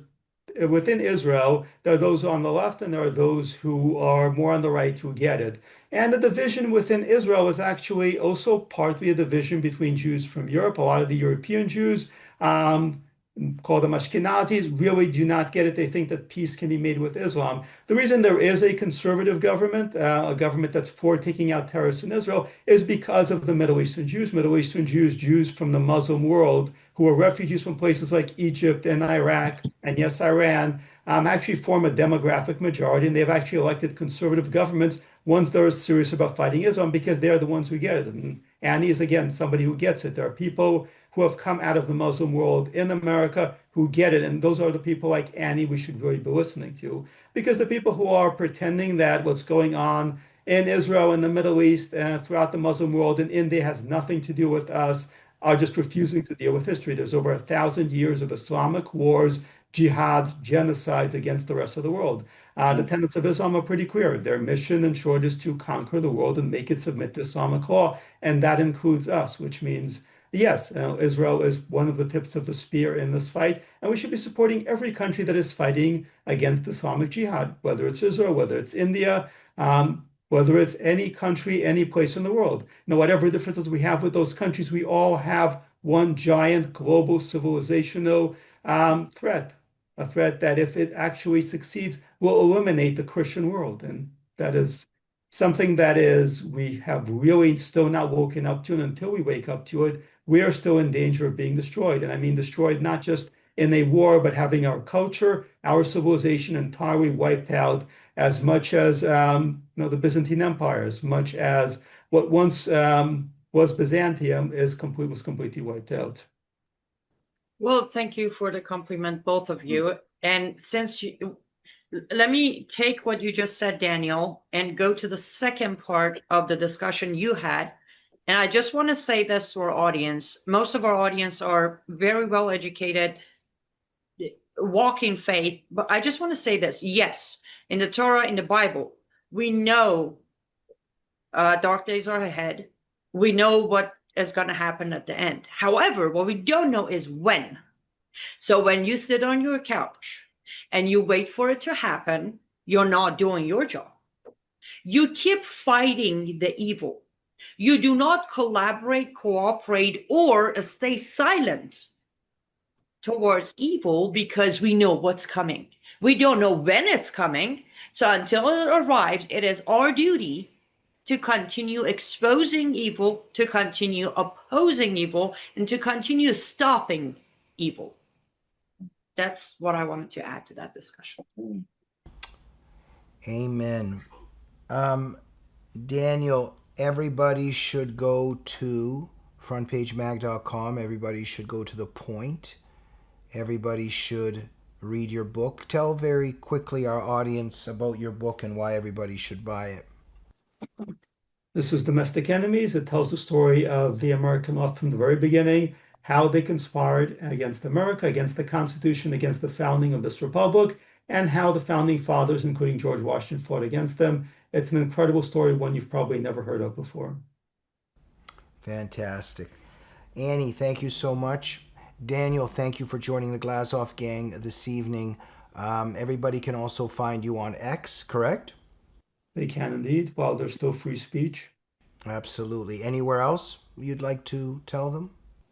within Israel, there are those on the left and there are those who are more on the right who get it. And the division within Israel is actually also partly a division between Jews from Europe. A lot of the European Jews, call them Ashkenazis, really do not get it. They think that peace can be made with Islam. The reason there is a conservative government, a government that's for taking out terrorists in Israel, is because of the Middle Eastern Jews. Middle Eastern Jews, Jews from the Muslim world, who are refugees from places like Egypt and Iraq, and yes, Iran, actually form a demographic majority, and they've actually elected conservative governments, ones that are serious about fighting Islam, because they're the ones who get it. And Annie is, again, somebody who gets it. There are people who have come out of the Muslim world in America who get it. And those are the people like Annie we should really be listening to. Because the people who are pretending that what's going on in Israel, in the Middle East, and throughout the Muslim world, and India has nothing to do with us, are just refusing to deal with history. There's over 1,000 years of Islamic wars, jihads, genocides against the rest of the world. The tenets of Islam are pretty clear. Their mission, in short, is to conquer the world and make it submit to Islamic law. And that includes us, which means, yes, Israel is one of the tips of the spear in this fight, and we should be supporting every country that is fighting against Islamic jihad, whether it's Israel, whether it's India, whether it's any country, any place in the world. Whatever differences we have with those countries, we all have one giant global civilizational threat, a threat that if it actually succeeds, will eliminate the Christian world. And that is something that is we have really still not woken up to, and until we wake up to it, we are still in danger of being destroyed. And I mean destroyed not just in a war, but having our culture, our civilization entirely wiped out, as much as the Byzantine Empire, as much as what once was Byzantium was completely wiped out. Well, thank you for the compliment, both of you. And let me take what you just said, Daniel, and go to the second part of the discussion you had. And I just want to say this to our audience. Most of our audience are very well educated, walking faith. But I just want to say this. Yes, in the Torah, in the Bible, we know dark days are ahead. We know what is going to happen at the end. However, what we don't know is when. So when you sit on your couch and you wait for it to happen, you're not doing your job. You keep fighting the evil. You do not collaborate, cooperate, or stay silent towards evil because we know what's coming. We don't know when it's coming. So until it arrives, it is our duty to continue exposing evil, to continue opposing evil, and to continue stopping evil. That's what I wanted to add to that discussion. Amen. Daniel, everybody should go to frontpagemag.com. Everybody should go to The Point. Everybody should read your book. Tell very quickly our audience about your book and why everybody should buy it. This is Domestic Enemies. It tells the story of the American left from the very beginning, how they conspired against America, against the Constitution, against the founding of this republic, and how the founding fathers, including George Washington, fought against them. It's an incredible story, one you've probably never heard of before. Fantastic. Annie, thank you so much. Daniel, thank you for joining the Glazov Gang this evening. Everybody can also find you on X, correct? They can indeed, while there's still free speech. Absolutely. Anywhere else you'd like to tell them?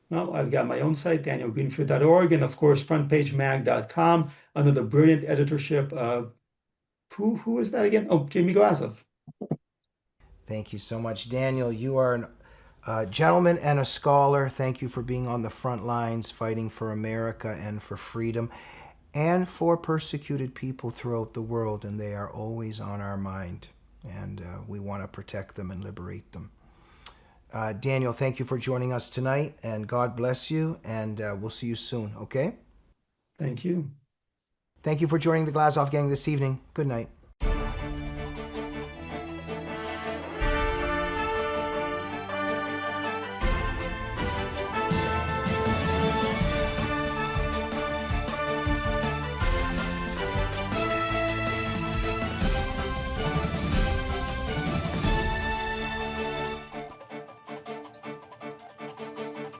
Well, I've got my own site, danielgreenfield.org, and of course, frontpagemag.com under the brilliant editorship of, who is that again? Oh, Jamie Glazov. Thank you so much. Daniel, you are a gentleman and a scholar. Thank you for being on the front lines, fighting for America and for freedom and for persecuted people throughout the world, and they are always on our mind, and we want to protect them and liberate them. Daniel, thank you for joining us tonight, and God bless you, and we'll see you soon, okay? Thank you. Thank you for joining the Glazov Gang this evening. Good night.